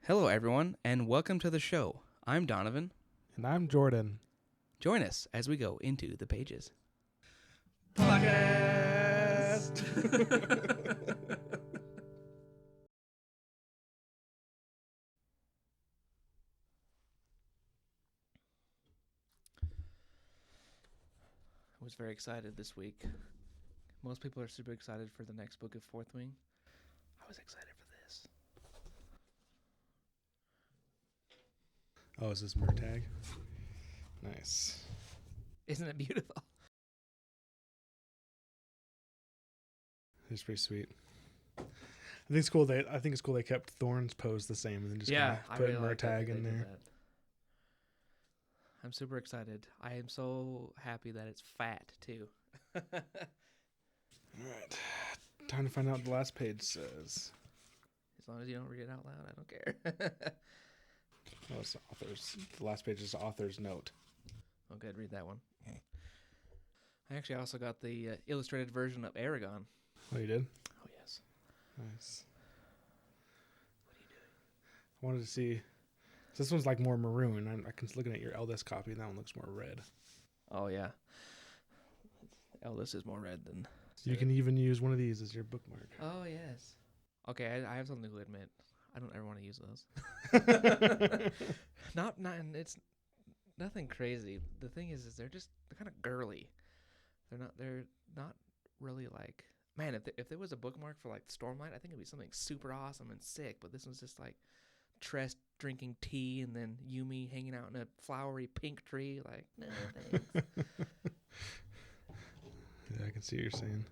Hello, everyone, and welcome to the show. I'm Donovan. And I'm Jordan. Join us as we go into the pages. Podcast! I was very excited this week. Most people are super excited for the next book of Fourth Wing. I was excited for this. Oh, is this Murtag? Nice. Isn't it beautiful? It's pretty sweet. I think it's cool. They kept Thorn's pose the same and then just put really like that Murtag they in did there. that. I'm super excited. I am so happy that it's fat too. All right, time to find out what the last page says. As long as you don't read it out loud, I don't care. Oh, it's the author's. The last page is the author's note. Oh, good. Read that one. I actually also got the illustrated version of Aragon. Oh, you did? Oh, yes. Nice. What are you doing? I wanted to see. So this one's like more maroon. I'm looking at your eldest copy, and that one looks more red. Oh, yeah. Eldest is more red than... You can even use one of these as your bookmark. Oh, yes. Okay, I have something to admit. I don't ever want to use those. Not, it's nothing crazy. The thing is they're kind of girly. They're not really like, man, if there was a bookmark for like Stormlight, I think it'd be something super awesome and sick, but this one's just like Tress drinking tea and then Yumi hanging out in a flowery pink tree. Like, no, thanks. Yeah, I can see what you're saying.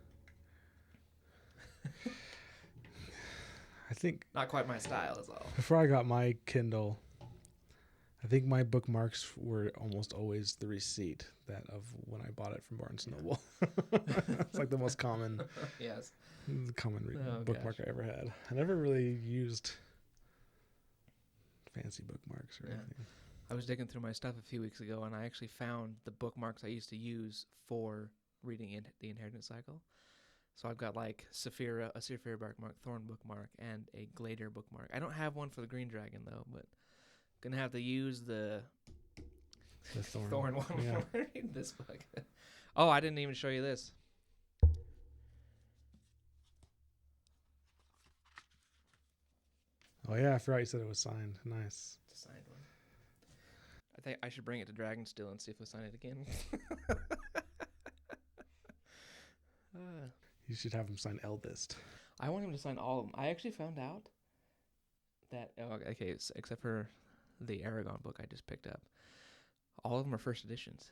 I think Not quite my style is all. before I got my Kindle, I think my bookmarks were almost always the receipt that of when I bought it from Barnes & Noble. It's like the most common Yes. bookmark I ever had. I never really used fancy bookmarks or anything. I was digging through my stuff a few weeks ago, and I actually found the bookmarks I used to use for reading the Inheritance Cycle. So I've got like a Saphira bookmark, Thorn bookmark, and a Glader bookmark. I don't have one for the Green Dragon though, but I'm gonna have to use the Thorn one Yeah. when I read this book. Oh, I didn't even show you this. Oh yeah, I forgot you said it was signed. Nice. It's a signed one. I think I should bring it to Dragonsteel and see if we sign it again. You should have him sign eldest. I want him to sign all of them. I actually found out that, except for the Aragon book I just picked up, all of them are first editions.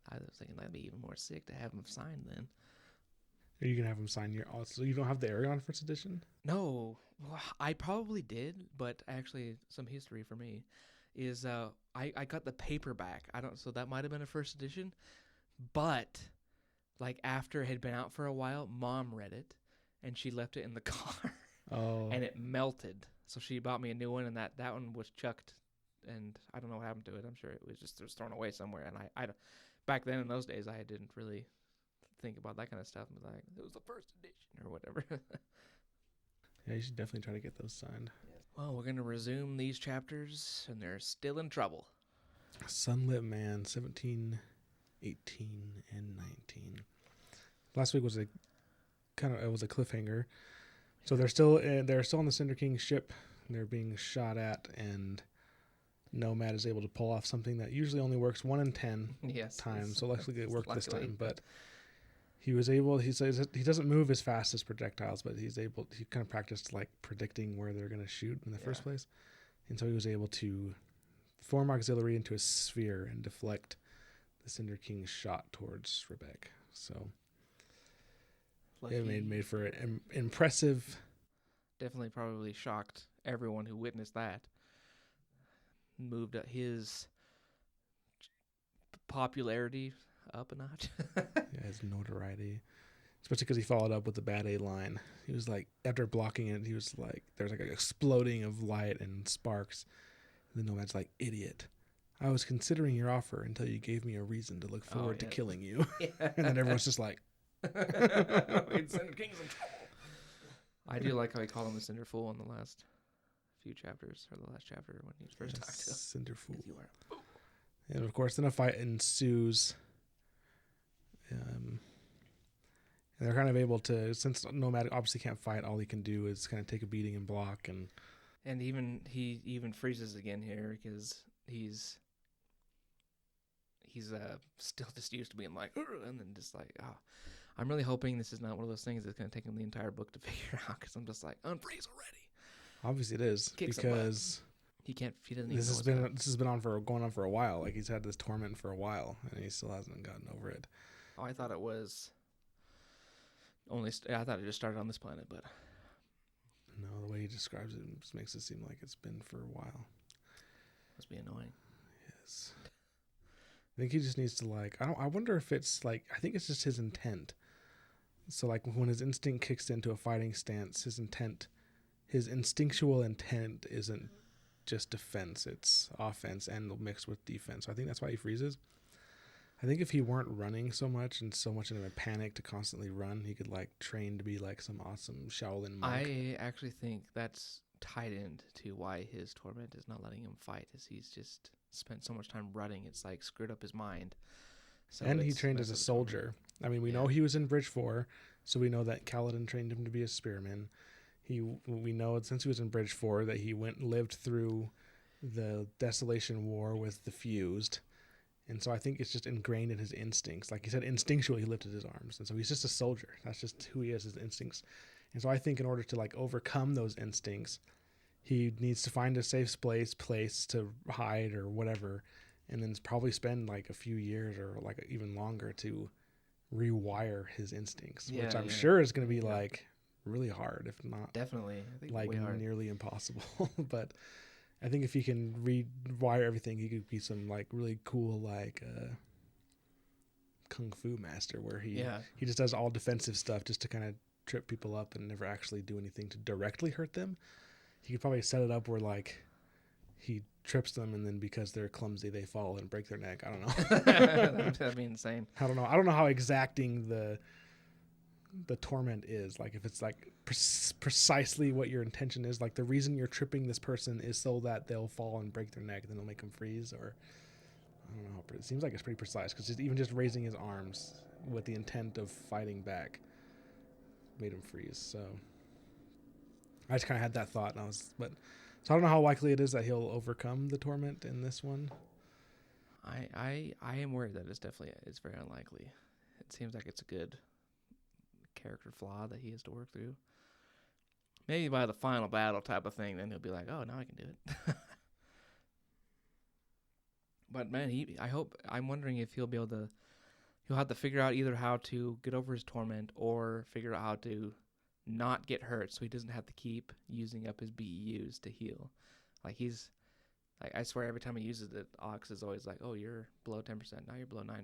I was thinking that'd be even more sick to have them signed then. Are you gonna have him sign your? Oh, so you don't have the Aragon first edition? No, well, I probably did, but actually, some history for me is I got the paperback. So that might have been a first edition, but like after it had been out for a while, Mom read it, and she left it in the car. Oh. And it melted. So she bought me a new one, and that one was chucked, and I don't know what happened to it. I'm sure it was thrown away somewhere. And I back then in those days, I didn't really think about that kind of stuff. But like, it was the first edition or whatever. Yeah, you should definitely try to get those signed. Well, we're gonna resume these chapters, and they're still in trouble. Sunlit Man, 17, 18, and 19. Last week was a cliffhanger. So they're still on the Cinder King ship. They're being shot at, and Nomad is able to pull off something that usually only works 1 in 10 times. So luckily it worked this time. But he was able. He says he doesn't move as fast as projectiles, but he kind of practiced like predicting where they're going to shoot in the first place, and so he was able to form auxiliary into a sphere and deflect the Cinder King's shot towards Rebeke. So it made for an impressive. Definitely, probably shocked everyone who witnessed that. Moved his popularity up a notch. Yeah, his notoriety, especially because he followed up with the bad A line. He was like, after blocking it, he was like, there's like an exploding of light and sparks. And the Nomad's like, idiot. I was considering your offer until you gave me a reason to look forward to killing you. And then everyone's just like, Cinder King's in trouble. I do like how he called him the Cinder Fool in the last few chapters, or the last chapter when he was first talked to. Cinder Fool. You are. And of course, then a fight ensues. And they're kind of able to, since Nomad obviously can't fight, all he can do is kind of take a beating and block. And he even freezes again here because he's still just used to being like, and then just like, oh, I'm really hoping this is not one of those things that's going to take him the entire book to figure out, because I'm just like, unfreeze already. Obviously it is, because he doesn't even this has know been going on for a while. Like, he's had this torment for a while, and he still hasn't gotten over it. Oh, I thought it was I thought it just started on this planet, but no, the way he describes it just makes it seem like it's been for a while. Must be annoying. Yes. I think he just needs to, like, I wonder if it's like, I think it's just his intent. So like when his instinct kicks into a fighting stance, his instinctual intent isn't just defense, it's offense and mixed with defense. So I think that's why he freezes. I think if he weren't running so much and so much in a panic to constantly run, he could like train to be like some awesome Shaolin monk. I actually think that's tied into why his torment is not letting him fight, is he's just spent so much time running, it's like screwed up his mind. So and he trained as a soldier. I mean, we know he was in Bridge 4, so we know that Kaladin trained him to be a spearman. We know since he was in Bridge 4 that he lived through the Desolation War with the Fused. And so I think it's just ingrained in his instincts. Like he said, instinctually he lifted his arms. And so he's just a soldier. That's just who he is, his instincts. And so I think in order to like overcome those instincts, he needs to find a safe place to hide or whatever, and then probably spend like a few years or like even longer to rewire his instincts, which I'm sure is going to be like really hard, if not definitely, I think like nearly impossible. But I think if he can rewire everything, he could be some like really cool like kung fu master where he just does all defensive stuff just to kind of trip people up and never actually do anything to directly hurt them. He could probably set it up where like he trips them, and then because they're clumsy, they fall and break their neck. I don't know. That'd be insane. I don't know how exacting the torment is. Like if it's like precisely what your intention is. Like the reason you're tripping this person is so that they'll fall and break their neck, and then it'll make them freeze. Or I don't know. It seems like it's pretty precise, because even just raising his arms with the intent of fighting back made him freeze. So I just kind of had that thought, and so I don't know how likely it is that he'll overcome the torment in this one. I am worried that it's very unlikely. It seems like it's a good character flaw that he has to work through. Maybe by the final battle type of thing, then he'll be like, oh, now I can do it. But man, I'm wondering if he'll have to figure out either how to get over his torment or figure out how to not get hurt, so he doesn't have to keep using up his BEUs to heal. Like I swear every time he uses it, Ox is always like, oh, you're below 10%, now you're below 9%.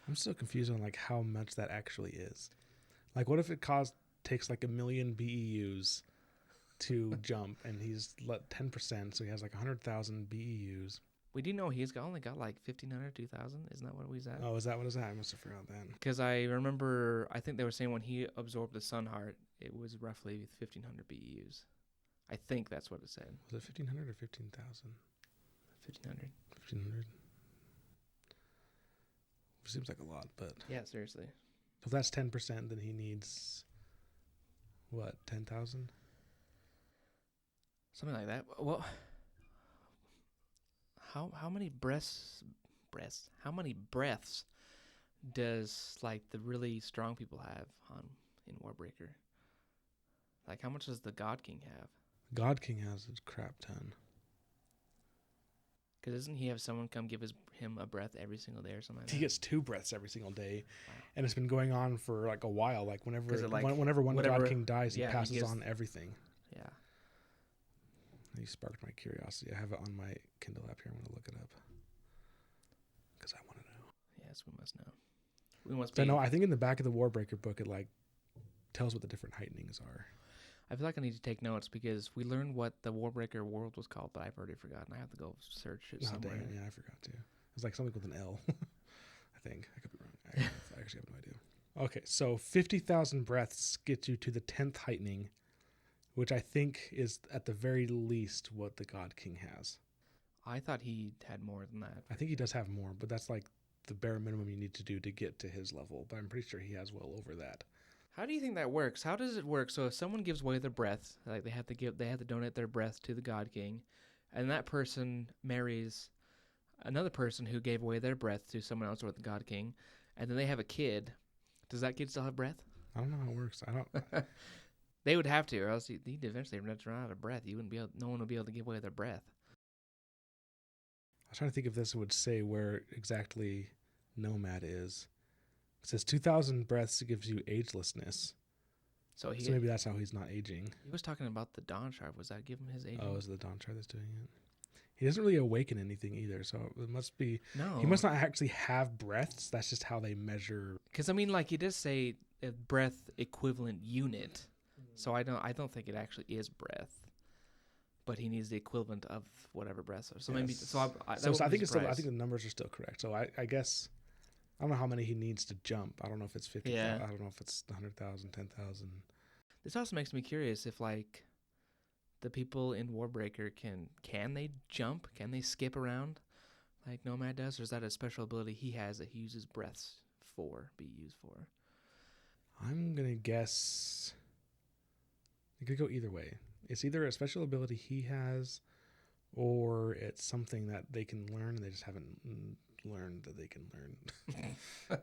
I'm still confused on like how much that actually is. Like what if it takes like 1 million BEUs to jump, and he's let 10%, so he has like 100,000 BEUs. We do know he's only got like 1,500, 2,000. Isn't that what he's at? Oh, is that what it's at? I must have forgot that. Because I remember, I think they were saying when he absorbed the Sun Heart, it was roughly 1,500 BEUs. I think that's what it said. Was it 1,500 or 15,000? 1,500. 1,500. Seems like a lot, but yeah, seriously. So if that's 10%, then he needs what, 10,000? Something like that. Well, how many breaths? How many breaths does like the really strong people have in Warbreaker? Like how much does the God King have? God King has a crap ton. Because doesn't he have someone come give him a breath every single day or something like that? He gets 2 breaths every single day. Wow. And it's been going on for like a while. Like whenever one God King dies, he passes on everything. Yeah. You sparked my curiosity. I have it on my Kindle app here. I'm going to look it up. Because I want to know. Yes, we must know. We must be. So, no, I think in the back of the Warbreaker book, it like tells what the different heightenings are. I feel like I need to take notes because we learned what the Warbreaker world was called, but I've already forgotten. I have to go search it somewhere. Dang, yeah, I forgot to. It's like something with an L. I think. I could be wrong. I actually have no idea. Okay, so 50,000 breaths get you to the 10th heightening, which I think is at the very least what the God King has. I thought he had more than that. I think he does have more, but that's like the bare minimum you need to do to get to his level. But I'm pretty sure he has well over that. How do you think that works? How does it work? So if someone gives away their breath, like they have to donate their breath to the God King, and that person marries another person who gave away their breath to someone else or the God King, and then they have a kid. Does that kid still have breath? I don't know how it works. I don't. They would have to, or else he'd eventually run out of breath. No one would be able to give away their breath. I was trying to think if this would say where exactly Nomad is. It says 2,000 breaths gives you agelessness. So maybe that's how he's not aging. He was talking about the Dawn Shard. Was that giving him his aging? Oh, is it the Dawn Shard that's doing it? He doesn't really awaken anything either, so it must be... No. He must not actually have breaths. That's just how they measure... Because, I mean, like, he does say a breath equivalent unit. So I don't think it actually is breath. But he needs the equivalent of whatever breaths are. So yes. maybe... So I think it's still, I think the numbers are still correct. So I guess... I don't know how many he needs to jump. I don't know if it's 50,000. Yeah. I don't know if it's 100,000, 10,000. This also makes me curious if, like, the people in Warbreaker can they jump? Can they skip around like Nomad does? Or is that a special ability he has that he uses breaths be used for? I'm going to guess... It could go either way. It's either a special ability he has or it's something that they can learn and they just haven't learned that they can learn.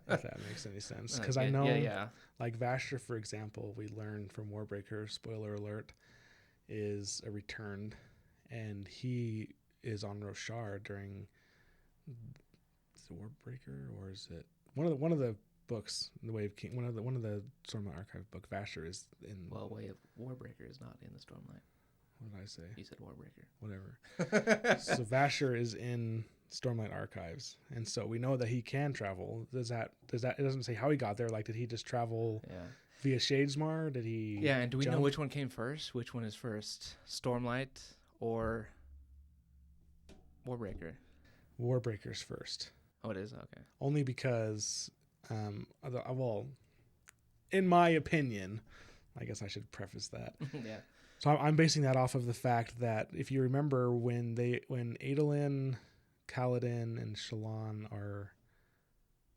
If that makes any sense. Because I know, like Vasher, for example, we learned from Warbreaker, spoiler alert, is a returned, and he is on Roshar during... Is it Warbreaker or is it one of the books, the Way of King, one of the Stormlight Archive book? Vasher is in... Well, Way of Warbreaker is not in the Stormlight. What did I say? You said Warbreaker. Whatever. So Vasher is in Stormlight Archives, and so we know that he can travel. Does that? It doesn't say how he got there. Like, did he just travel via Shadesmar? Did he? Yeah, and do we know which one came first? Which one is first, Stormlight or Warbreaker? Warbreaker's first. Oh, it is? Okay. Only because, well, in my opinion, I guess I should preface that. Yeah. So I'm basing that off of the fact that if you remember when Adolin, Kaladin, and Shallan are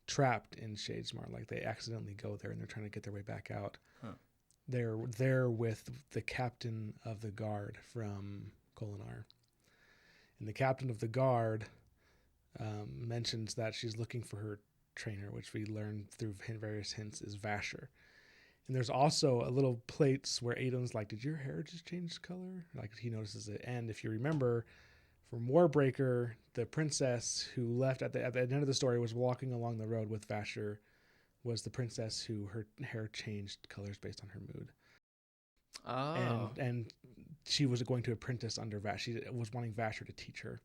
trapped in Shadesmar, like they accidentally go there and they're trying to get their way back out. Huh. They're there with the captain of the guard from Kholinar. And the captain of the guard mentions that she's looking for her trainer, which we learned through various hints is Vasher. And there's also a little plates where Adom's like, did your hair just change color? Like, he notices it. And if you remember from Warbreaker, the princess who left at the end of the story was walking along the road with Vasher, was the princess who her hair changed colors based on her mood. Oh. And she was going to apprentice under Vasher. She was wanting Vasher to teach her.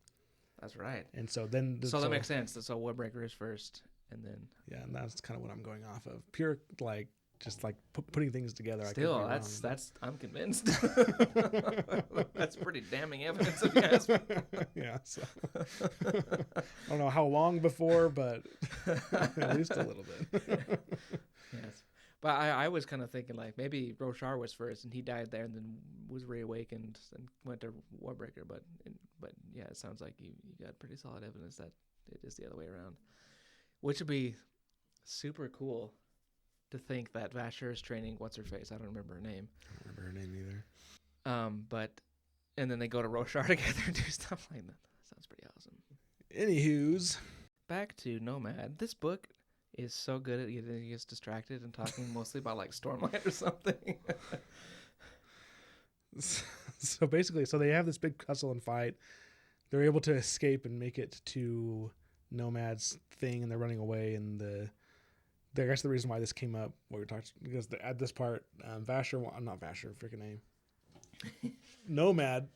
That's right. And so then... So that makes sense. So Warbreaker is first, and then... Yeah, and that's kind of what I'm going off of. Pure, like... Just like putting things together. Still, that's I'm convinced. That's pretty damning evidence if you ask me. Yeah. So. I don't know how long before, but at least a little bit. Yes. But I was kind of thinking like maybe Roshar was first and he died there and then was reawakened and went to Warbreaker. But yeah, it sounds like you got pretty solid evidence that it is the other way around, which would be super cool. To think that Vasher is training what's her face. I don't remember her name. I don't remember her name either. And then they go to Roshar together and do stuff like that. Sounds pretty awesome. Anywho's, back to Nomad. This book is so good at getting you distracted and talking mostly about like Stormlight or something. So basically, they have this big tussle and fight. They're able to escape and make it to Nomad's thing, and they're running away. And I guess the reason why this came up, what we talked, because at this part, Nomad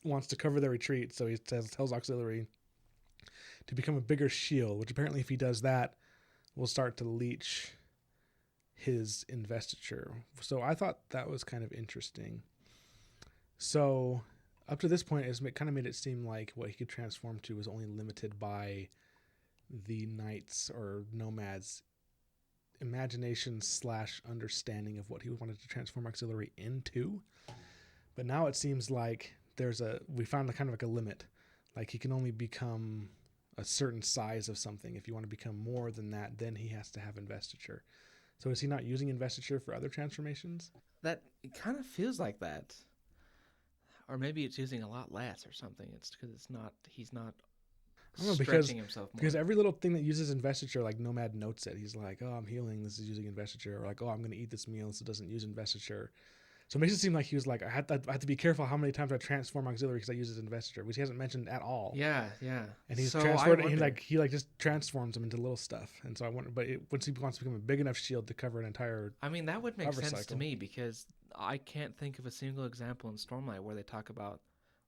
wants to cover their retreat, so he tells Auxiliary to become a bigger shield, which apparently if he does that, will start to leech his investiture. So I thought that was kind of interesting. So up to this point, it kind of made it seem like what he could transform to was only limited by the Knights or Nomads' imagination / understanding of what he wanted to transform Auxiliary into. But now it seems like we found a kind of like a limit. Like he can only become a certain size of something. If you want to become more than that, then he has to have investiture. So is he not using investiture for other transformations? That it kind of feels like that, or maybe it's using a lot less or something. It's because he's not I don't know, stretching himself more. because every little thing that uses investiture, like Nomad notes it. He's like, "Oh, I'm healing. This is using investiture." Or like, "Oh, I'm going to eat this meal. So it doesn't use investiture." So it makes it seem like he was like, I have to be careful how many times I transform auxiliary because I use his investiture, which he hasn't mentioned at all. Yeah. And he's So transferred, and he just transforms them into little stuff. And so I wonder, once he wants to become a big enough shield to cover an entire, I mean, that would make cover sense to cycle. me because I can't think of a single example in Stormlight where they talk about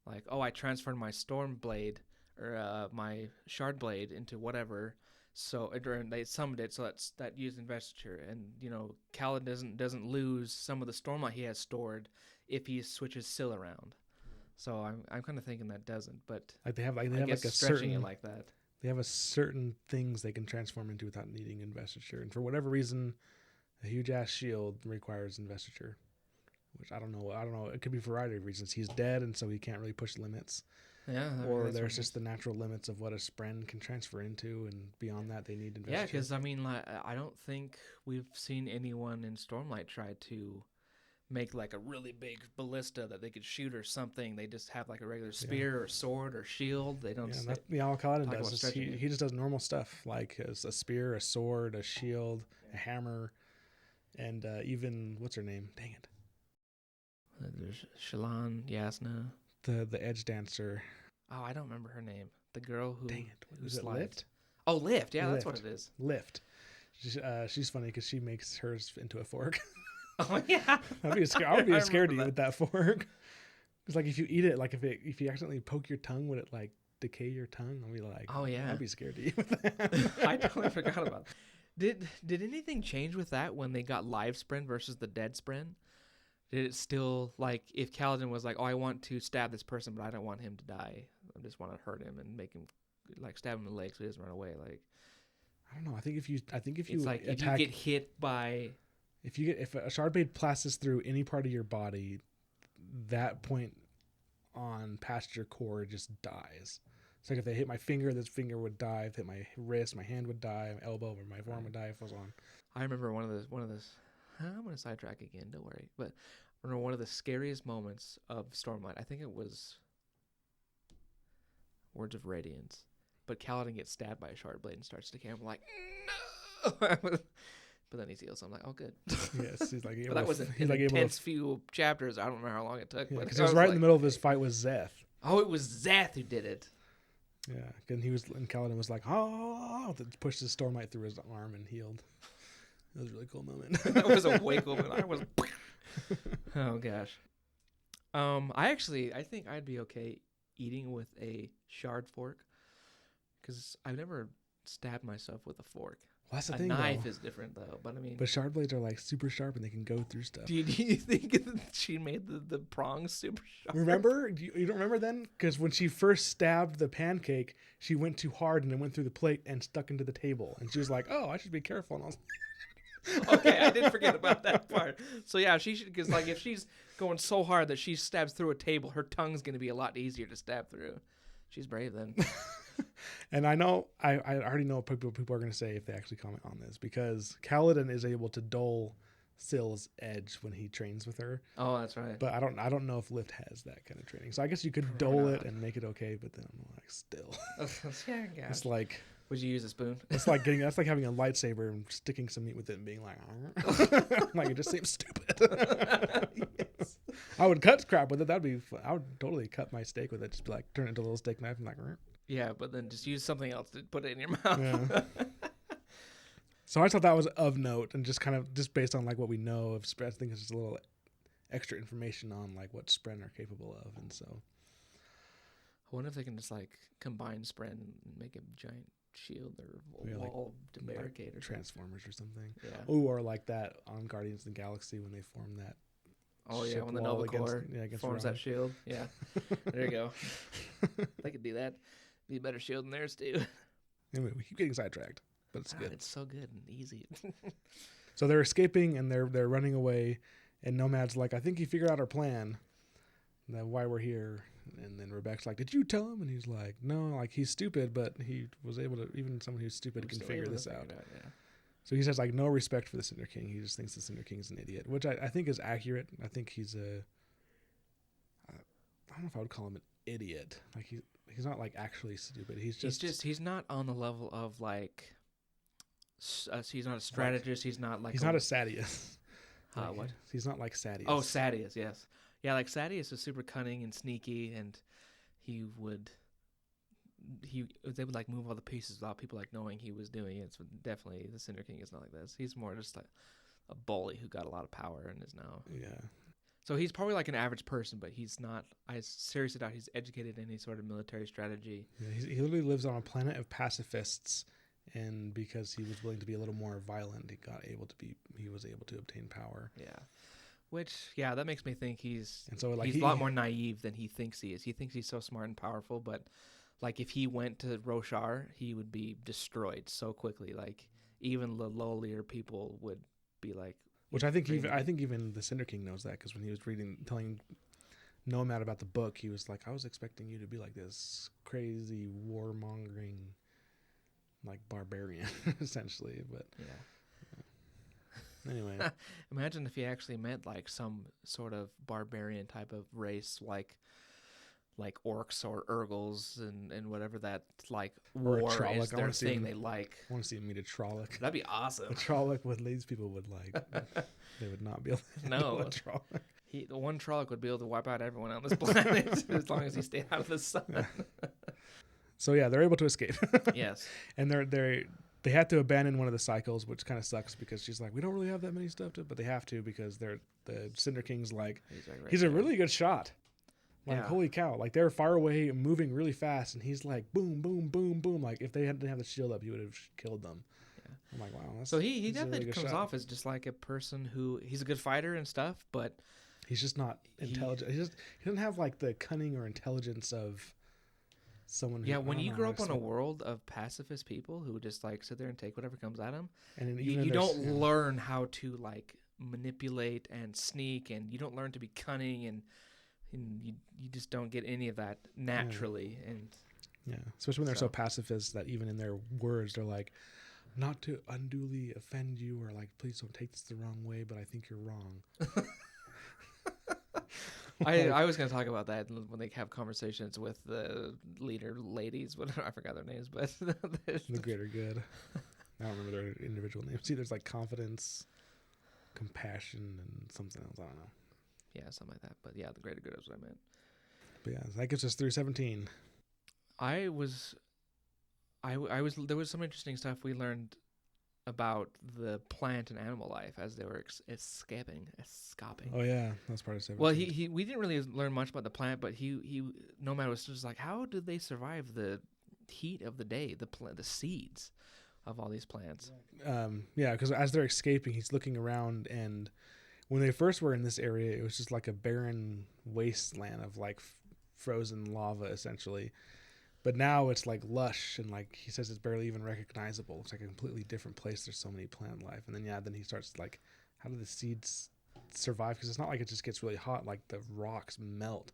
like, oh, I transferred my Storm Blade or my Shard Blade into whatever. So they summoned it, so that used investiture, and Kaladin doesn't lose some of the Stormlight he has stored if he switches Syl around. So I'm kind of thinking that doesn't, but like they have I like guess a stretching certain, it like that. they have a certain things they can transform into without needing investiture. And for whatever reason, a huge ass shield requires investiture, which I don't know. It could be for a variety of reasons. He's dead, and so he can't really push limits. Yeah, Or there's just the natural limits of what a spren can transfer into, and beyond that, they need investiture. Yeah, because I mean, like, I don't think we've seen anyone in Stormlight try to make like a really big ballista that they could shoot or something. They just have like a regular spear or sword or shield. They don't. All Kaladin talk does about is stretching he just does normal stuff like a spear, a sword, a shield, a hammer, and even what's her name? Dang it, There's Shallan, Yasna. the edge dancer. Oh, I don't remember her name. The girl who. Dang it, Who is it slides. Lift? Oh, Lift. Yeah, Lift. that's what it is. Lift. She's funny because she makes hers into a fork. Oh yeah. I would be scared to eat with that fork. It's like if you eat it, like if you accidentally poke your tongue, would it like decay your tongue? I'll be like, oh yeah, I'd be scared to eat with that. I totally forgot about that. Did anything change with that when they got live Spren versus the dead Spren? Did it still, like, if Kaladin was like, oh, I want to stab this person, but I don't want him to die. I just want to hurt him and make him, like, stab him in the leg so he doesn't run away. Like, I don't know. I think if you it's like attack, if you get hit by, if a shard blade passes through any part of your body, that point on past your core just dies. It's like if they hit my finger, this finger would die. If they hit my wrist, my hand would die. My elbow or my forearm would die if it was on. I remember one of those. I'm gonna sidetrack again. Don't worry. But I remember one of the scariest moments of Stormlight. I think it was Words of Radiance. But Kaladin gets stabbed by a shard blade and starts to decay. I'm like, no. But then he heals. I'm like, oh, good. Yes, he's like, but that was an intense few chapters. I don't remember how long it took. Yeah, but because it was right in the middle of his fight with Zeth. Oh, it was Zeth who did it. Yeah, and Kaladin was like, oh, pushed his Stormlight through his arm and healed. That was a really cool moment. That was a way cool moment. I was. Oh gosh. I think I'd be okay eating with a shard fork, because I've never stabbed myself with a fork. Well, that's the a thing. Knife though. is different though, but I mean. But shard blades are like super sharp and they can go through stuff. Do you think that she made the prongs super sharp? Remember? You don't remember then? Because when she first stabbed the pancake, she went too hard and it went through the plate and stuck into the table. And she was like, "Oh, I should be careful." And I was. Okay, I did forget about that part. So yeah, she should, because like if she's going so hard that she stabs through a table, her tongue's going to be a lot easier to stab through. She's brave then. And I know, I already know what people are going to say if they actually comment on this, because Kaladin is able to dull Syl's edge when he trains with her. Oh, that's right. But I don't know if Lift has that kind of training. So I guess you could dull it and make it okay, but then I'm like, still. Yeah, it's like. Would you use a spoon? That's like having a lightsaber and sticking some meat with it and being like, like it just seems stupid. Yes. I would cut crap with it. I would totally cut my steak with it. Just be like, turn it into a little steak knife and like. Yeah, but then just use something else to put it in your mouth. Yeah. So I thought that was of note, and just based on like what we know of Spren, I think it's just a little extra information on like what Spren are capable of, and so. I wonder if they can just like combine Spren and make a giant shield or wall to barricade or Transformers or something. Yeah. Ooh, or like that on Guardians of the Galaxy when they form that. Oh yeah, when the Nova Corps forms that shield. Yeah. There you go. They could do that. Be a better shield than theirs too. Anyway, we keep getting sidetracked, but it's good. It's so good and easy. So they're escaping and they're running away, and Nomad's like, I think he figured out our plan. why we're here. And then Rebecca's like, did you tell him? And he's like, no, like he's stupid, but he was able to, even someone who's stupid can figure this out. Yeah. So he has like no respect for the Cinder King. He just thinks the Cinder King is an idiot, which I think is accurate. I think he's I don't know if I would call him an idiot. Like he's not like actually stupid. He's not on the level of like, he's not a strategist. He's not like, he's not a Sadius. What? He's not like Sadius. Oh, Sadius, yes. Yeah, like Sadius is super cunning and sneaky, and he was able to like move all the pieces without people like knowing he was doing it. So definitely the Cinder King is not like this. He's more just like a bully who got a lot of power and is now. Yeah. So he's probably like an average person, but he's not. I seriously doubt he's educated in any sort of military strategy. Yeah, he literally lives on a planet of pacifists, and because he was willing to be a little more violent, he was able to obtain power. Yeah. Which, yeah, that makes me think he's a lot more naive than he thinks he is. He thinks he's so smart and powerful, but like if he went to Roshar, he would be destroyed so quickly. Like even the lowlier people would be like. Which I think even the Cinder King knows that, because when he was telling Nomad about the book, he was like, I was expecting you to be like this crazy warmongering, like barbarian, essentially. But yeah. Anyway, imagine if he actually meant like some sort of barbarian type of race, like orcs or Urgles and whatever that like or war Trolloc. is their thing they like. I want to see him meet a Trolloc. That'd be awesome. A Trolloc with these people would like. They would not be able to handle a Trolloc. The one Trolloc would be able to wipe out everyone on this planet as long as he stayed out of the sun. So yeah, they're able to escape. Yes, and they had to abandon one of the cycles, which kind of sucks because she's like, we don't really have that many stuff but they have to because the Cinder King's like, he's a really good shot. Like, holy cow. Like, they're far away, moving really fast, and he's like, boom, boom, boom, boom. Like, if they didn't have the shield up, he would have killed them. Yeah. I'm like, wow. So he definitely really comes off as just like a person he's a good fighter and stuff, but he's just not intelligent. He doesn't have, like, the cunning or intelligence of someone who... Yeah, when you grow up on a world of pacifist people who just, like, sit there and take whatever comes at them, and you don't learn how to, like, manipulate and sneak, and you don't learn to be cunning, and you just don't get any of that naturally. Yeah, especially when they're so pacifist that even in their words they're like, not to unduly offend you, or like, please don't take this the wrong way, but I think you're wrong. I was going to talk about that when they have conversations with the leader ladies. Whatever, I forgot their names, but the greater good. I don't remember their individual names. See, there's like confidence, compassion, and something else. I don't know. Yeah, something like that. But yeah, the greater good is what I meant. But yeah, that gets us through 17. There was some interesting stuff we learned about the plant and animal life as they were escaping. Oh yeah, that's part of 17. Well, we didn't really learn much about the plant, but Nomad was just like, how did they survive the heat of the day, the seeds of all these plants? Yeah, because as they're escaping, he's looking around, and when they first were in this area, it was just like a barren wasteland of like frozen lava, essentially. But now it's like lush, and like he says, it's barely even recognizable. It's like a completely different place. There's so many plant life, and then he starts like, how do the seeds survive? Because it's not like it just gets really hot. Like the rocks melt,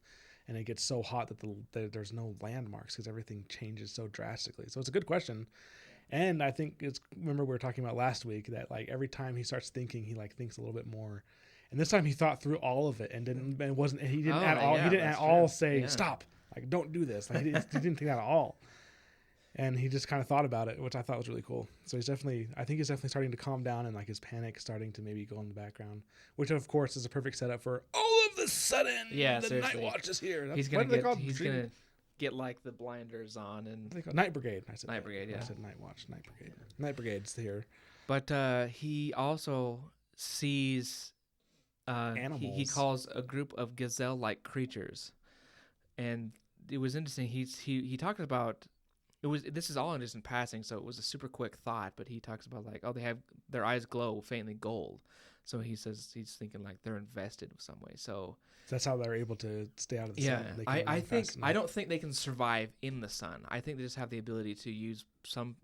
and it gets so hot that there's no landmarks because everything changes so drastically. So it's a good question. And I think remember we were talking about last week that like every time he starts thinking, he like thinks a little bit more. And this time he thought through all of it and didn't at all say stop, like don't do this. Like he didn't think that at all. And he just kind of thought about it, which I thought was really cool. So I think he's definitely starting to calm down, and like his panic starting to maybe go in the background, which of course is a perfect setup for all of the sudden the Night Watch is here. He's gonna get like the blinders on and Night Brigade. I said Night Brigade. Yeah, I said Night Watch. Night Brigade. Night Brigade's here. But he also sees animals. He calls a group of gazelle-like creatures, and it was interesting. He talked about it was. This is all just in passing, so it was a super quick thought. But he talks about like, they have their eyes glow faintly gold. So he says he's thinking like they're invested in some way. So that's how they're able to stay out of the sun. I don't think they can survive in the sun. I think they just have the ability to use some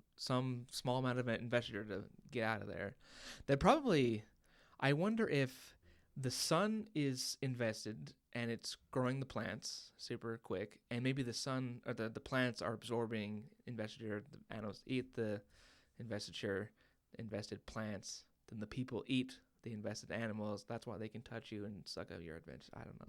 small amount of investiture to get out of there. They probably. I wonder if the sun is invested and it's growing the plants super quick, and maybe the sun or the plants are absorbing investiture. The animals eat the invested plants. Then the people eat the invested animals. That's why they can touch you and suck out your adventure. I don't know.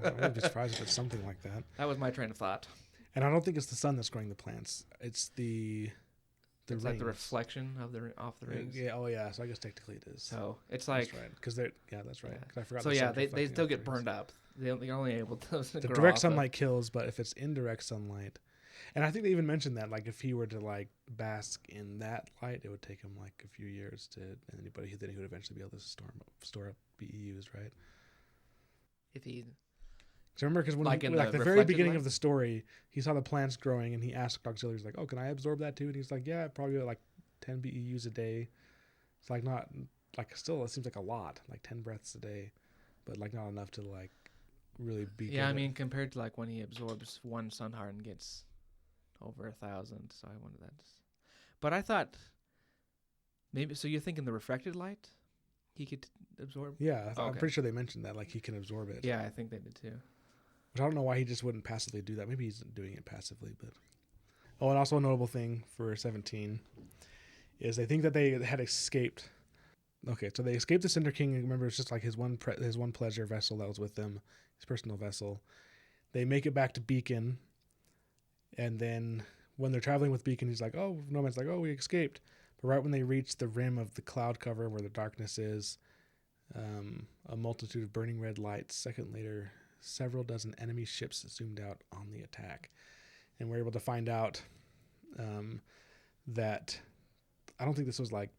I wouldn't be surprised if it's something like that. That was my train of thought. And I don't think it's the sun that's growing the plants. It's it's like the reflection of off the rings. Yeah. Oh, yeah. So I guess technically it is. So it's like that's right. Because that's right. Yeah. I forgot. So yeah, they still get burned up. They're only able to. The direct sunlight kills, but if it's indirect sunlight, and I think they even mentioned that, like, if he were to like bask in that light, it would take him like a few years to, and then he would eventually be able to store up BEUs, right? If he. So remember, because when the very beginning of the story, he saw the plants growing, and he asked Auxiliaries like, "Oh, can I absorb that too?" And he's like, "Yeah, probably like 10 BEUs a day." It's like not like still it seems like a lot, like 10 breaths a day, but like not enough to like really be. Yeah, I mean compared to like when he absorbs one sun heart and gets over 1,000. So I wanted that, but I thought maybe. So you're thinking the refracted light, he could absorb? Yeah, I'm pretty sure they mentioned that, like he can absorb it. Yeah, I think they did too. Which I don't know why he just wouldn't passively do that. Maybe he's doing it passively, but. Oh, and also a notable thing for 17 is they think that they had escaped. Okay, so they escaped the Cinder King. Remember, it's just like his one pleasure vessel that was with them, his personal vessel. They make it back to Beacon, and then when they're traveling with Beacon, he's like, "Oh, Nomand's like, oh, we escaped." But right when they reach the rim of the cloud cover where the darkness is, a multitude of burning red lights. Second later, several dozen enemy ships zoomed out on the attack. And we're able to find out that I don't think this was like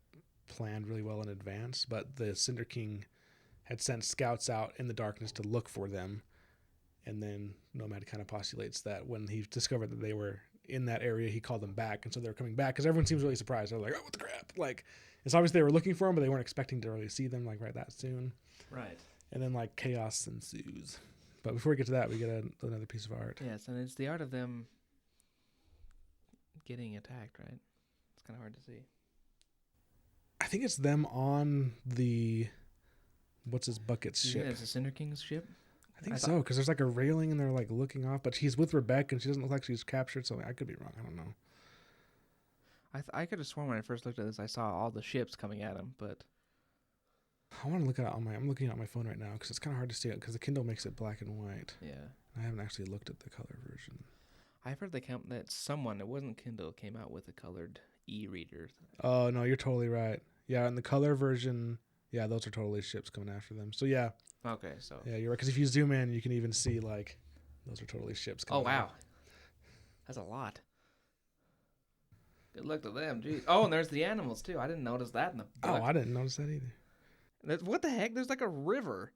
planned really well in advance, but the Cinder King had sent scouts out in the darkness to look for them. And then Nomad kind of postulates that when he discovered that they were in that area, he called them back. And so they're coming back because everyone seems really surprised. They're like, "Oh, what the crap?" Like, it's obvious they were looking for them, but they weren't expecting to really see them like right that soon. Right. And then like chaos ensues. But before we get to that, we get another piece of art. Yes, and it's the art of them getting attacked, right? It's kind of hard to see. I think it's them on the what's his bucket's ship. Yeah, it's a Cinder King's ship. I think so, because there's like a railing and they're like looking off, but he's with Rebeke and she doesn't look like she's captured. So I could be wrong. I don't know. I could have sworn when I first looked at this, I saw all the ships coming at him, but I want to look at it I'm looking at my phone right now because it's kind of hard to see it because the Kindle makes it black and white. Yeah. I haven't actually looked at the color version. I've heard that someone, it wasn't Kindle, came out with a colored e-reader. Oh, no, you're totally right. Yeah, in the color version, yeah, those are totally ships coming after them. So, yeah. Okay, so. Yeah, you're right. Because if you zoom in, you can even see, like, those are totally ships coming wow. That's a lot. Good luck to them, geez. Oh, and there's the animals, too. I didn't notice that in the book. Oh, I didn't notice that either. What the heck? There's like a river.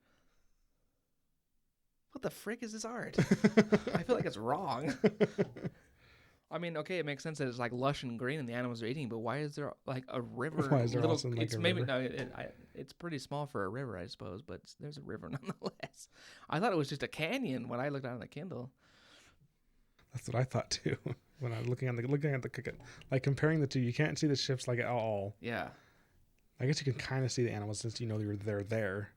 What the frick is this art? I feel like it's wrong. I mean, okay, it makes sense that it's like lush and green and the animals are eating, but why is there like a river? Why is there also like it's a maybe river? No, it's pretty small for a river, I suppose, but there's a river nonetheless. I thought it was just a canyon when I looked on the Kindle. That's what I thought too. When I was looking at the like comparing the two, you can't see the ships like at all. Yeah. I guess you can kind of see the animals since you know they're there.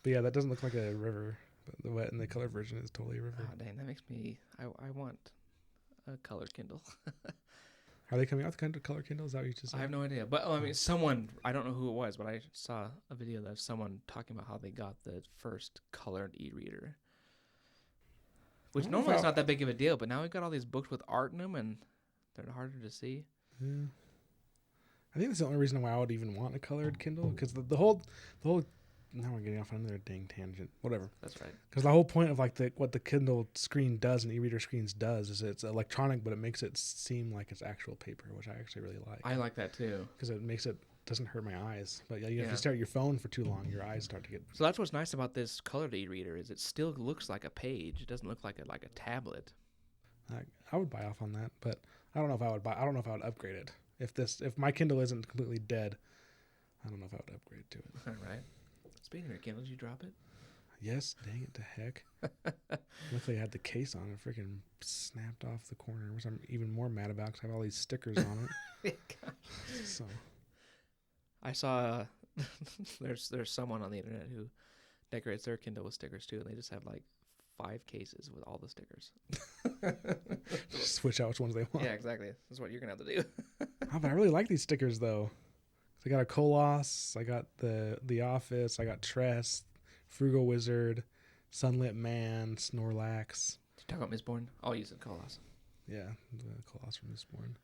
But yeah, that doesn't look like a river. But the wet and the color version is totally a river. Oh dang, that makes me. I want a colored Kindle. Are they coming out with color Kindle? Is that what you just said? I have no idea. But I mean, someone, I don't know who it was, but I saw a video of someone talking about how they got the first colored e-reader. Which normally it's not that big of a deal, but now we've got all these books with art in them, and they're harder to see. Yeah. I think that's the only reason why I would even want a colored Kindle, because the whole. Now we're getting off on another dang tangent. Whatever. That's right. Because the whole point of like what the Kindle screen does and e-reader screens does is it's electronic, but it makes it seem like it's actual paper, which I actually really like. I like that too. Because it doesn't hurt my eyes. But yeah, if you stare at your phone for too long, your eyes start to get. So that's what's nice about this colored e-reader is it still looks like a page. It doesn't look like a tablet. I would buy off on that, but I don't know if I would buy. I don't know if I would upgrade it. If my Kindle isn't completely dead, I don't know if I would upgrade to it. All right. Speaking of your Kindle, did you drop it? Yes, dang it to heck. Luckily I had the case on it. Freaking snapped off the corner, which I'm even more mad about because I have all these stickers on it. So I saw there's someone on the internet who decorates their Kindle with stickers too, and they just have like 5 cases with all the stickers. Switch out which ones they want. Yeah, exactly. That's what you're gonna have to do. Oh, but I really like these stickers though. I got a Colossus, I got the Office, I got Tress, Frugal Wizard, Sunlit Man, Snorlax. Did you talk about Mistborn? I'll use it, Colossus. Yeah, the Colossus from Mistborn.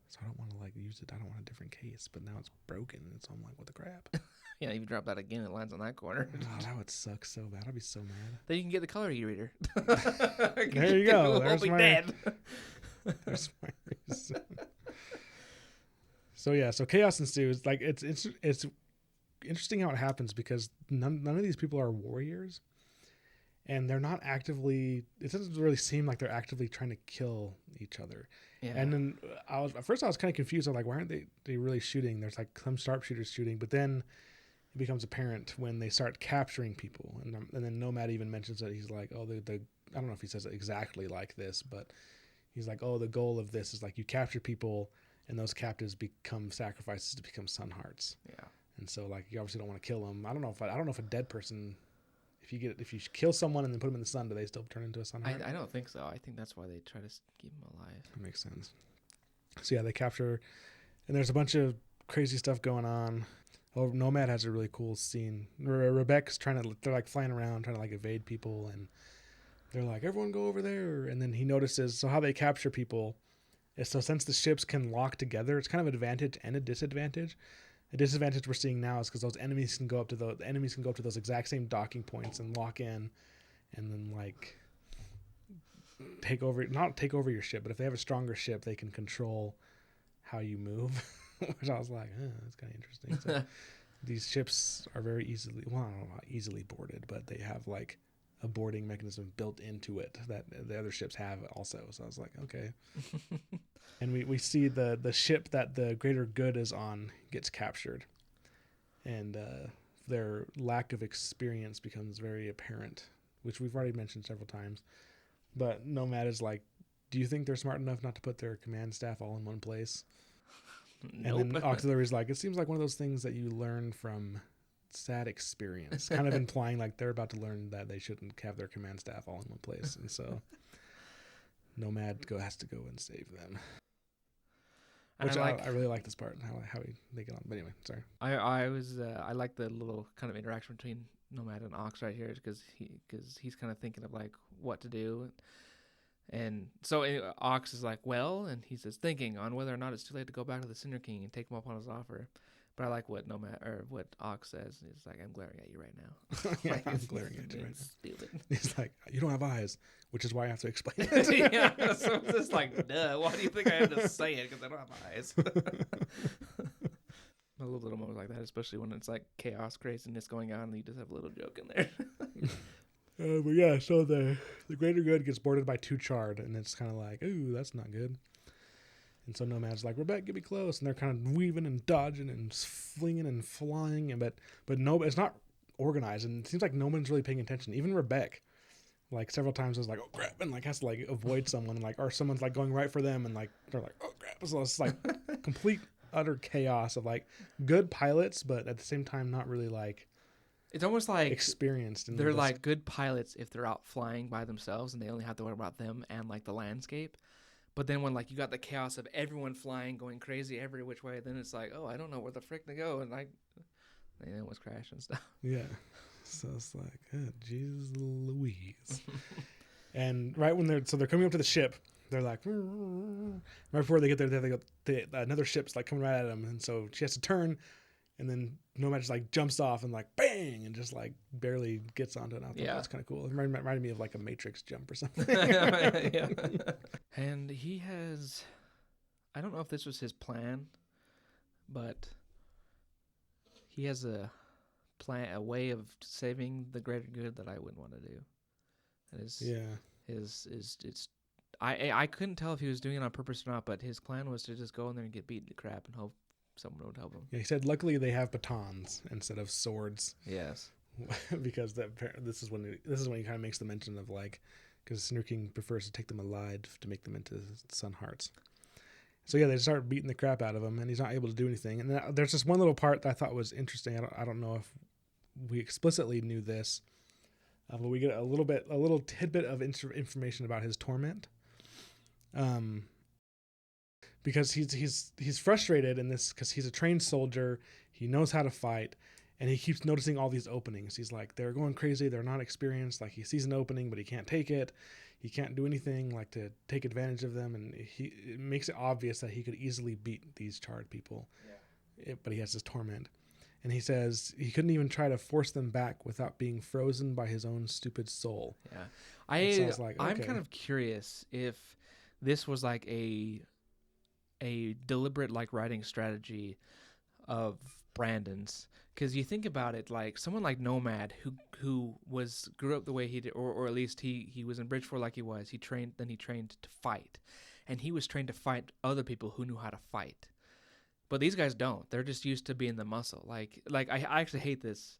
So I don't want to like use it. I don't want a different case, but now it's broken, and so I'm like, what the crap? Yeah, if you drop that again, it lands on that corner. Oh, that would suck so bad. I'd be so mad. Then you can get the color e-reader. There you go. There's my dead. There's my reason. So yeah, so chaos ensues. Like it's interesting how it happens because none of these people are warriors, and they're not actively. It doesn't really seem like they're actively trying to kill each other. Yeah. And then at first I was kind of confused. I'm like, why aren't they really shooting? There's like some sharpshooters shooting, but then it becomes apparent when they start capturing people. And then Nomad even mentions that he's like, oh, the I don't know if he says it exactly like this, but he's like, oh, the goal of this is like you capture people, and those captives become sacrifices to become sun hearts. Yeah. And so like you obviously don't want to kill them. I don't know if a dead person, if you kill someone and then put them in the sun, do they still turn into a sun heart? I don't think so. I think that's why they try to keep them alive. That makes sense. So yeah, they capture, and there's a bunch of crazy stuff going on. Oh, Nomad has a really cool scene. Rebeke's they're like flying around trying to like evade people, and they're like, everyone go over there. And then he notices, so how they capture people is, so since the ships can lock together, it's kind of an advantage and a disadvantage. A disadvantage we're seeing now is because those enemies can go up to those exact same docking points and lock in, and then like not take over your ship, but if they have a stronger ship, they can control how you move. Which I was like, that's kind of interesting. So these ships are very easily, well, I don't know about easily boarded, but they have like a boarding mechanism built into it that the other ships have also. So I was like, okay. And we see the ship that the greater good is on gets captured, and their lack of experience becomes very apparent, which we've already mentioned several times. But Nomad is like, do you think they're smart enough not to put their command staff all in one place? Nope. And then Auxiliary's like, it seems like one of those things that you learn from sad experience, kind of implying like they're about to learn that they shouldn't have their command staff all in one place. And so Nomad has to go and save them. Which I really like this part, how they get on. But anyway, sorry. I like the little kind of interaction between Nomad and Ox right here, because he's kind of thinking of like what to do. And so Ox is like, well, and he says, thinking on whether or not it's too late to go back to the Cinder King and take him up on his offer. But I like what what Ox says. He's like, I'm glaring at you right now. Yeah, like, I'm glaring at you right now. Stupid. He's like, you don't have eyes, which is why I have to explain it. Yeah, so it's just like, duh, why do you think I have to say it? Because I don't have eyes. I love little moments like that, especially when it's like chaos craziness going on and you just have a little joke in there. But yeah, so the greater good gets boarded by 2 Chard, and it's kind of like, ooh, that's not good. And so Nomad's like, Rebeke, get me close, and they're kind of weaving and dodging and flinging and flying, and but no, it's not organized, and it seems like no one's really paying attention. Even Rebeke, like several times, is like, oh crap, and like has to like avoid someone, like, or someone's like going right for them, and like they're like, oh crap, so it's like complete utter chaos of like good pilots, but at the same time not really like. It's almost like experienced. They're like good pilots if they're out flying by themselves and they only have to worry about them and like the landscape. But then when like you got the chaos of everyone flying, going crazy every which way, then it's like, oh, I don't know where the frick to go, and like they almost crash and stuff. Yeah, so it's like, oh, Jesus Louise. And right when they're coming up to the ship, they're like, right before they get there, another ship's like coming right at them, and so she has to turn. And then Nomad just like jumps off and like bang and just like barely gets onto it. I thought that's kind of cool. It reminded me of like a Matrix jump or something. Yeah. And he has, I don't know if this was his plan, but he has a way of saving the greater good that I wouldn't want to do. I couldn't tell if he was doing it on purpose or not, but his plan was to just go in there and get beaten to crap and hope someone would help him. Yeah, he said luckily they have batons instead of swords. Yes. Because this is when he kind of makes the mention of like, because Cinder King prefers to take them alive to make them into sun hearts. So yeah, they start beating the crap out of him, and he's not able to do anything. And then there's this one little part that I thought was interesting. I don't know if we explicitly knew this, but we get a little tidbit of information about his torment. Because he's frustrated in this because he's a trained soldier, he knows how to fight, and he keeps noticing all these openings. He's like, they're going crazy, they're not experienced. Like, he sees an opening, but he can't take it. He can't do anything like to take advantage of them, and it makes it obvious that he could easily beat these charred people. Yeah. But he has this torment. And he says he couldn't even try to force them back without being frozen by his own stupid soul. Yeah. I'm kind of curious if this was like a deliberate like writing strategy of Brandon's, because you think about it, like someone like Nomad who grew up the way he did, or at least he was in Bridgeport like he was. He trained to fight, and he was trained to fight other people who knew how to fight. But these guys don't. They're just used to being the muscle. Like I actually hate this.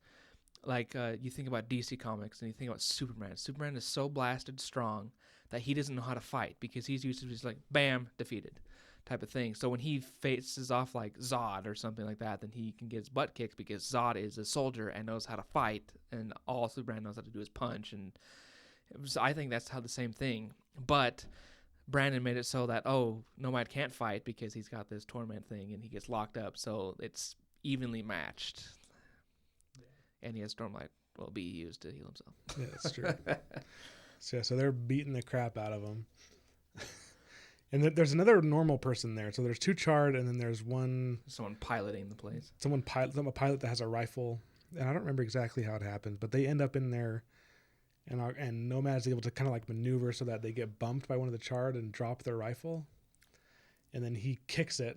Like you think about DC Comics and you think about Superman. Superman is so blasted strong that he doesn't know how to fight because he's used to just like bam, defeated type of thing. So when he faces off like Zod or something like that, then he can get his butt kicked because Zod is a soldier and knows how to fight, and all Superman knows how to do is punch. And I think that's how the same thing. But Brandon made it so that, Nomad can't fight because he's got this torment thing and he gets locked up, so it's evenly matched. And he has Stormlight will be used to heal himself. Yeah, that's true. So they're beating the crap out of him. And there's another normal person there. So there's two charred, and then there's someone piloting the place. A pilot that has a rifle. And I don't remember exactly how it happens, but they end up in there, and Nomad's able to kind of like maneuver so that they get bumped by one of the charred and drop their rifle. And then he kicks the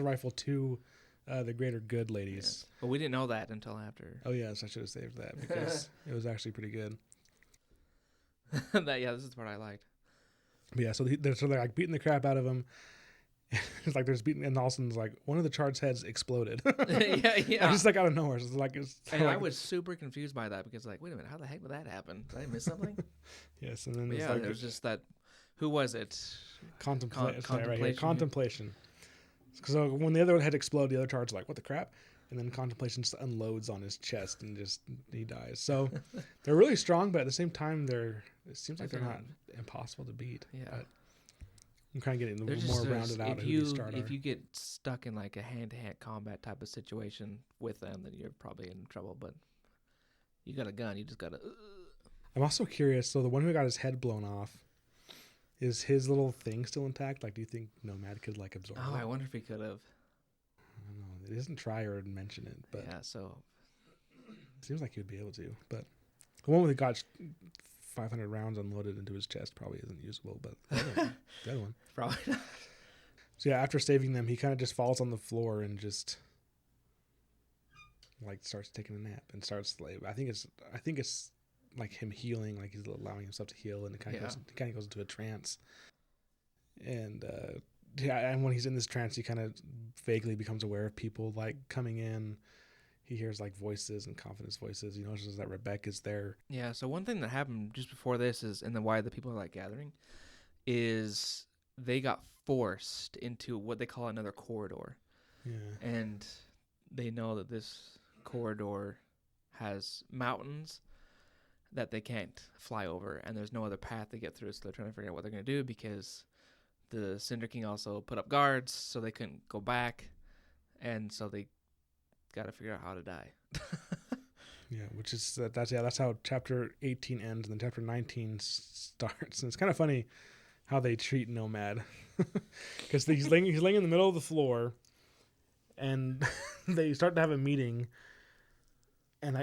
rifle to the greater good ladies. Yes. But we didn't know that until after. Oh yes, I should have saved that because it was actually pretty good. This is the part I liked. But yeah, so they're like beating the crap out of him. It's like there's beating, and all of a sudden it's like one of the charged heads exploded. yeah. Just like out of nowhere. I was super confused by that because like, wait a minute, how the heck did that happen? Did I miss something? Yes, and then it was just that. Who was it? Contemplation. Right here. Contemplation. So when the other head exploded, the other charge like, what the crap? And then Contemplation just unloads on his chest and he dies. So they're really strong, but at the same time, it seems like they're not impossible to beat. Yeah. But I'm kind of getting a little more rounded out. If you get stuck in like a hand-to-hand combat type of situation with them, then you're probably in trouble. But you got a gun, you just gotta. I'm also curious. So the one who got his head blown off, is his little thing still intact? Like, do you think Nomad could like absorb it? I wonder if he could have. I don't know. It doesn't try or mention it, but yeah. So it seems like he would be able to. But the one with got 500 rounds unloaded into his chest probably isn't usable. But the other one probably not. So yeah, after saving them, he kind of just falls on the floor and just like starts taking a nap and starts like I think it's like him healing, like he's allowing himself to heal, and it kind of goes into a trance. And and when he's in this trance, he kind of vaguely becomes aware of people like coming in. He hears like voices and confidence voices. He notices that Rebeke is there. Yeah. So one thing that happened just before this is, and then why the people are like gathering, is they got forced into what they call another corridor. Yeah. And they know that this corridor has mountains that they can't fly over, and there's no other path to get through, so they're trying to figure out what they're going to do because the Cinder King also put up guards, so they couldn't go back, and so they got to figure out how to die. Yeah, which is that's how chapter 18 ends, and then chapter 19 starts, and it's kind of funny how they treat Nomad because he's laying in the middle of the floor, and they start to have a meeting, and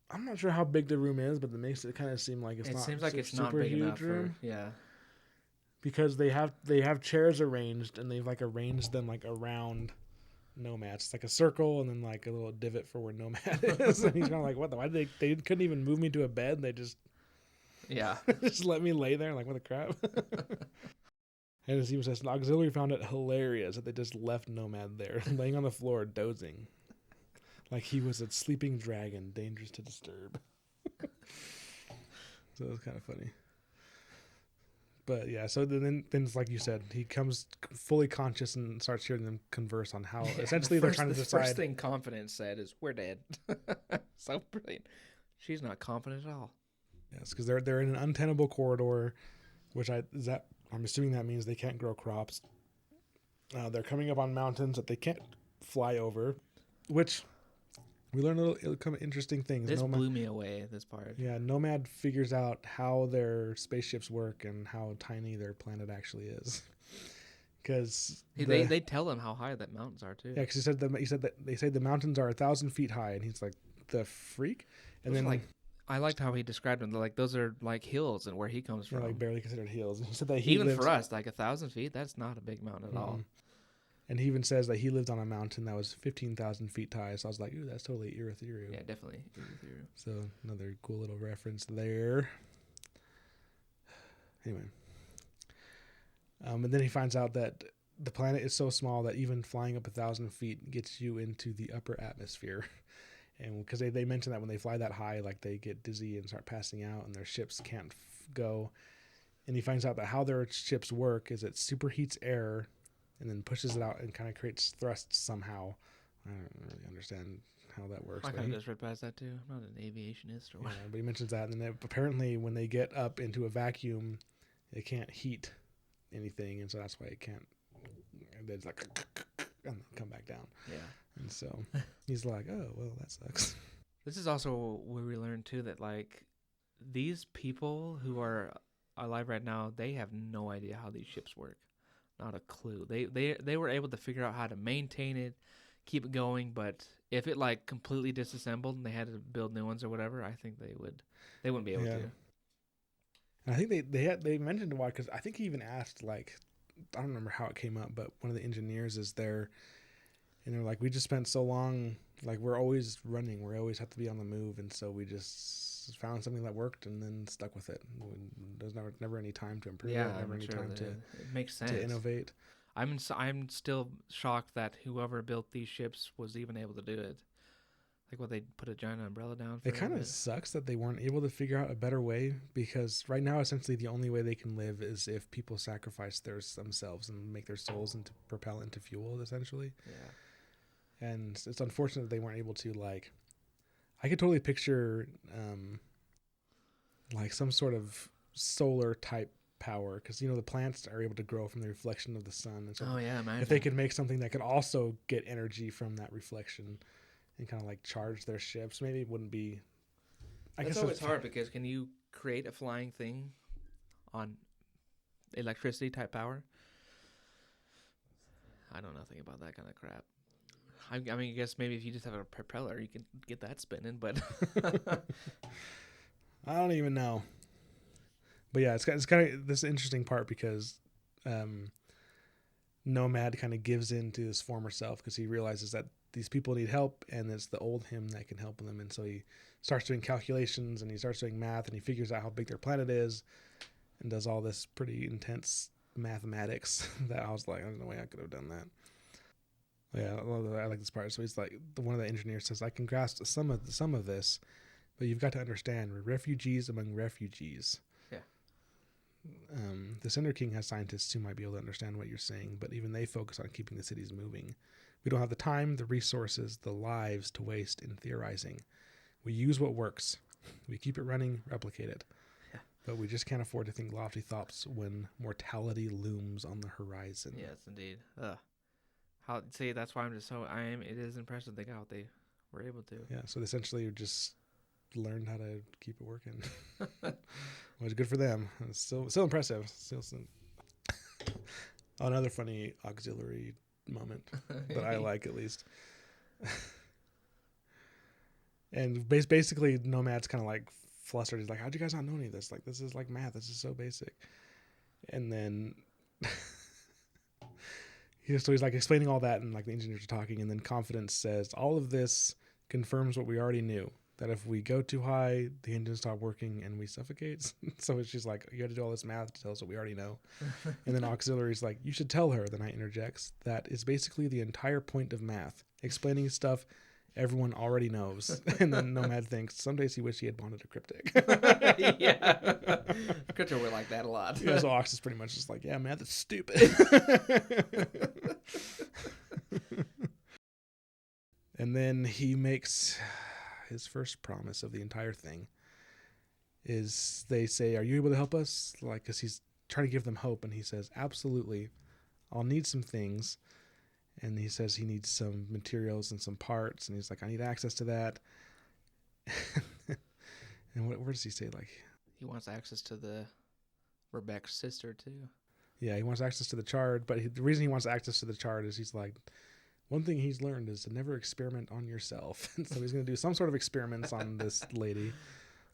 I'm not sure how big the room is, but it makes it kind of seem like it seems like it's not big enough because they have chairs arranged, and they've like arranged them like around Nomad. It's like a circle and then like a little divot for where Nomad is. And he's kind of like, what the why they couldn't even move me to a bed. They just just let me lay there. Like, what the crap. And as he says, the auxiliary found it hilarious that they just left Nomad there laying on the floor dozing like he was a sleeping dragon dangerous to disturb. So it was kind of funny. But yeah, so then it's like you said, he comes fully conscious and starts hearing them converse on how essentially they're trying to decide. The first thing Confidence said is, "We're dead." So brilliant. She's not confident at all. Yes, because they're in an untenable corridor, which I'm assuming that means they can't grow crops. They're coming up on mountains that they can't fly over, which we learn little kind of interesting things. This blew me away, this part. Yeah, Nomad figures out how their spaceships work and how tiny their planet actually is. Because they tell him how high that mountains are too. Yeah, because he said that they say the mountains are 1,000 feet high, and he's like, the freak. And then like, I liked how he described them. Like those are like hills, and where he comes from, like barely considered hills. And he said that even for us, like 1,000 feet, that's not a big mountain at all. And he even says that he lived on a mountain that was 15,000 feet high. So I was like, ooh, that's totally ethereal. Yeah, definitely ethereal. So another cool little reference there. Anyway. And then he finds out that the planet is so small that even flying up 1,000 feet gets you into the upper atmosphere. And because they mention that when they fly that high, like they get dizzy and start passing out and their ships can't go. And he finds out that how their ships work is it superheats air and then pushes it out and kind of creates thrust somehow. I don't really understand how that works. I kind of just read past that too. I'm not an aviationist or what. Yeah, but he mentions that. And then apparently when they get up into a vacuum, it can't heat anything. And so that's why it can't. It's like, and come back down. Yeah. And so he's like, oh, well, that sucks. This is also where we learned too that like these people who are alive right now, they have no idea how these ships work. Not a clue. They were able to figure out how to maintain it, keep it going, but if it like completely disassembled and they had to build new ones or whatever, I think they wouldn't be able to. And I think they mentioned why, because I think he even asked, like, I don't remember how it came up, but one of the engineers is there, and they're like, we just spent so long, like we're always running, we always have to be on the move, and so we just found something that worked and then stuck with it. There's never any time to improve it, never any time to it makes sense to innovate. I'm still shocked that whoever built these ships was even able to do it. Like what, they put a giant umbrella down for it kind of sucks that they weren't able to figure out a better way, because right now essentially the only way they can live is if people sacrifice themselves and make their souls into propel into fuel essentially. Yeah. And it's unfortunate that they weren't able to, like, I could totally picture like some sort of solar type power, because the plants are able to grow from the reflection of the sun, and so imagine if they could make something that could also get energy from that reflection and kind of like charge their ships, maybe it wouldn't be. I guess it's hard, because can you create a flying thing on electricity type power? I know nothing about that kind of crap. I mean, I guess maybe if you just have a propeller, you can get that spinning, but I don't even know. But yeah, it's kind of this interesting part, because Nomad kind of gives in to his former self, because he realizes that these people need help, and it's the old him that can help them. And so he starts doing calculations, and he starts doing math, and he figures out how big their planet is, and does all this pretty intense mathematics that I was like, there's no way I could have done that. Yeah, I like this part. So he's like, one of the engineers says, I can grasp some of this, but you've got to understand, we're refugees among refugees. Yeah. The Cinder King has scientists who might be able to understand what you're saying, but even they focus on keeping the cities moving. We don't have the time, the resources, the lives to waste in theorizing. We use what works. We keep it running, replicate it. Yeah. But we just can't afford to think lofty thoughts when mortality looms on the horizon. Yes, indeed. That's why it is impressive they got what they were able to. Yeah, so they essentially just learned how to keep it working. Which is good for them. It's still impressive. Another funny auxiliary moment that I like, at least. And basically Nomad's kind of like flustered. He's like, how'd you guys not know any of this? Like, this is like math. This is so basic. And then he's like explaining all that, and like the engineers are talking, and then Confidence says, all of this confirms what we already knew, that if we go too high, the engines stop working and we suffocate. So she's like, you had to do all this math to tell us what we already know. And then Auxiliary's like, you should tell her, the Knight interjects, that is basically the entire point of math, explaining stuff everyone already knows. And then Nomad thinks, some days he wished he had wanted a cryptic. Yeah. Crypto were like that a lot. Yeah, so Ox is pretty much just like, yeah, man, that's stupid. And then he makes his first promise of the entire thing. Is they say, are you able to help us? Like, because he's trying to give them hope, and he says, absolutely, I'll need some things. And he says he needs some materials and some parts, and he's like, I need access to that. And what does he say? Like, he wants access to the Rebeke's sister too. Yeah, he wants access to the chart, but the reason he wants access to the chart is he's like, one thing he's learned is to never experiment on yourself. And so he's going to do some sort of experiments on this lady.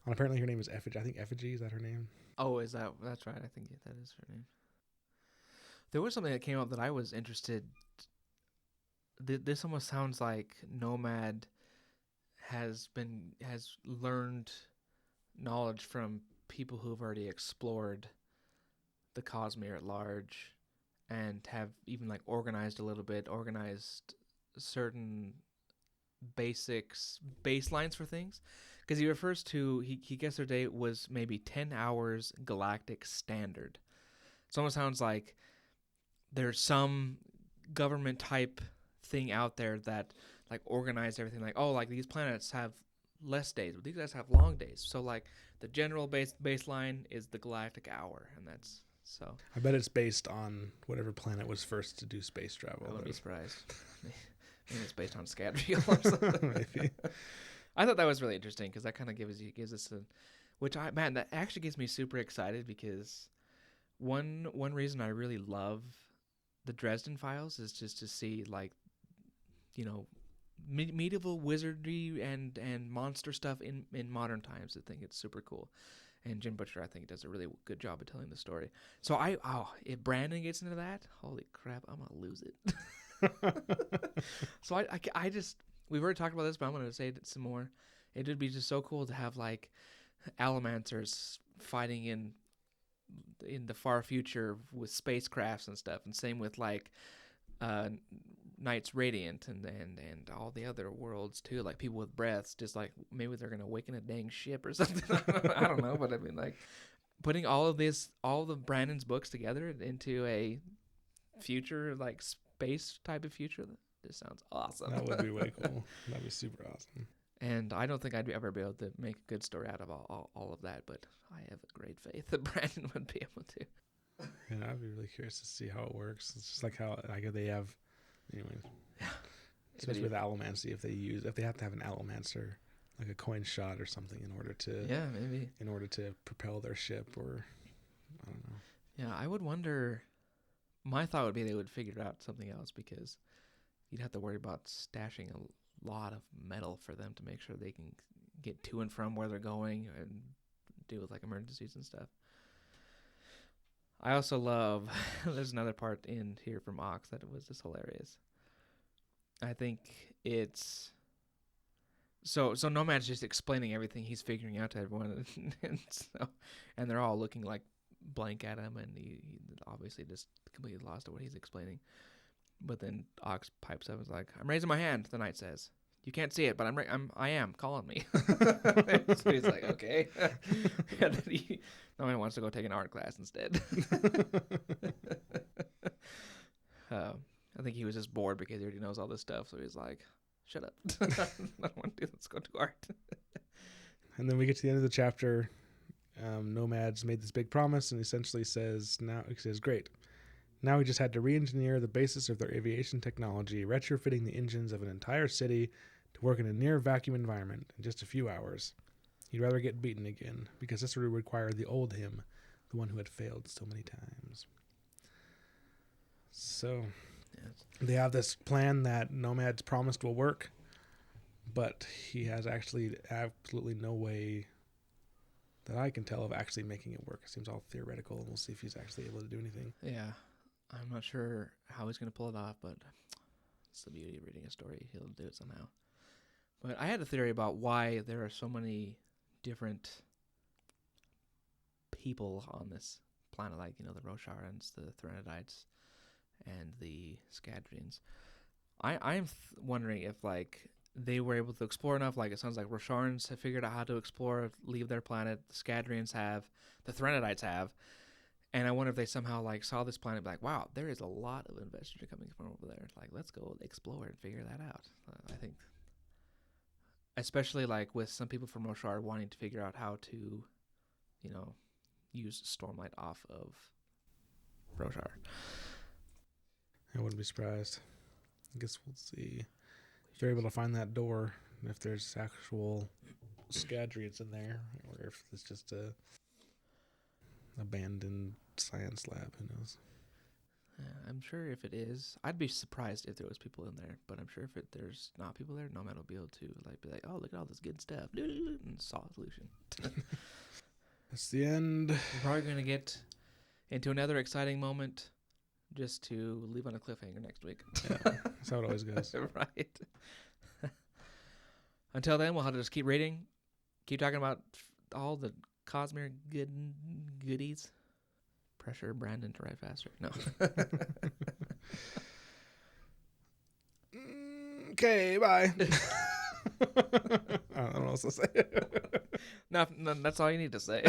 And apparently her name is Effigy. I think Effigy, is that her name? Oh, that's right. I think that is her name. There was something that came up that I was interested. This almost sounds like Nomad has learned knowledge from people who've already explored the Cosmere at large and have even like organized certain baselines for things. Because he refers to, he guessed their day was maybe 10 hours galactic standard. It almost sounds like there's some government type thing out there that like organized everything, like, oh, like these planets have less days, but these guys have long days. So like the general baseline is the galactic hour, and that's so. I bet it's based on whatever planet was first to do space travel. I wouldn't be surprised. Maybe it's based on Scadrial or something. Maybe. I thought that was really interesting because that kind of gives us that actually gets me super excited, because one reason I really love the Dresden Files is just to see, like, you know, medieval wizardry and monster stuff in modern times. I think it's super cool, and Jim Butcher, I think, does a really good job of telling the story. So if Brandon gets into that, holy crap, I'm gonna lose it. So I just, we've already talked about this, but I'm gonna say it some more. It would be just so cool to have like Allomancers fighting in the far future with spacecrafts and stuff, and same with like Knights Radiant and all the other worlds too, like people with breaths, just like maybe they're gonna awaken a dang ship or something. I don't know, but I mean, like, putting all the Brandon's books together into a future, like space type of future, this sounds awesome. That would be way cool. That'd be super awesome. And I don't think I'd ever be able to make a good story out of all of that, but I have a great faith that Brandon would be able to. Yeah, I'd be really curious to see how it works. It's just like how they have, anyways. Yeah. Especially with Allomancy, if they have to have an Allomancer, like a coin shot or something, in order to propel their ship, or I don't know. Yeah, I would wonder. My thought would be they would figure out something else, because you'd have to worry about stashing a lot of metal for them to make sure they can get to and from where they're going and deal with like emergencies and stuff. I also love, there's another part in here from Ox that was just hilarious. I think it's, so Nomad's just explaining everything he's figuring out to everyone, and they're all looking like blank at him, and he obviously just completely lost to what he's explaining. But then Ox pipes up and is like, I'm raising my hand, the knight says. You can't see it, but I am calling me. So he's like, okay. And then Nomad wants to go take an art class instead. I think he was just bored because he already knows all this stuff. So he's like, shut up. I don't want to do, let's go do art. And then we get to the end of the chapter. Nomad's made this big promise and essentially says, great. Now we just had to re-engineer the basis of their aviation technology, retrofitting the engines of an entire city to work in a near vacuum environment in just a few hours. He'd rather get beaten again, because this would require the old him, the one who had failed so many times. So they have this plan that Nomad's promised will work, but he has actually absolutely no way that I can tell of actually making it work. It seems all theoretical, and we'll see if he's actually able to do anything. Yeah, I'm not sure how he's going to pull it off, but it's the beauty of reading a story. He'll do it somehow. But I had a theory about why there are so many different people on this planet, like, the Rosharans, the Threnodites, and the Scadrians. I'm wondering if, like, they were able to explore enough. Like, it sounds like Rosharans have figured out how to explore, leave their planet. The Scadrians have, the Threnodites have. And I wonder if they somehow like saw this planet, like, wow, there is a lot of investigation coming from over there. Like, let's go explore and figure that out. I think, especially like with some people from Roshar wanting to figure out how to, you know, use Stormlight off of Roshar. I wouldn't be surprised. I guess we'll see if they're able to find that door, if there's actual Scadrians in there, or if it's just a abandoned science lab. Who knows? I'm sure if it is, I'd be surprised if there was people in there. But I'm sure if there's not people there, Nomad will be able to be like, oh, look at all this good stuff, and solve a solution. That's the end. We're probably going to get into another exciting moment just to leave on a cliffhanger next week. Yeah, that's how it always goes. Right. Until then, we'll have to just keep reading, keep talking about all the Cosmere goodies. Pressure Brandon to write faster. No. Okay, bye. I don't know what else to say. No, that's all you need to say.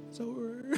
It's over.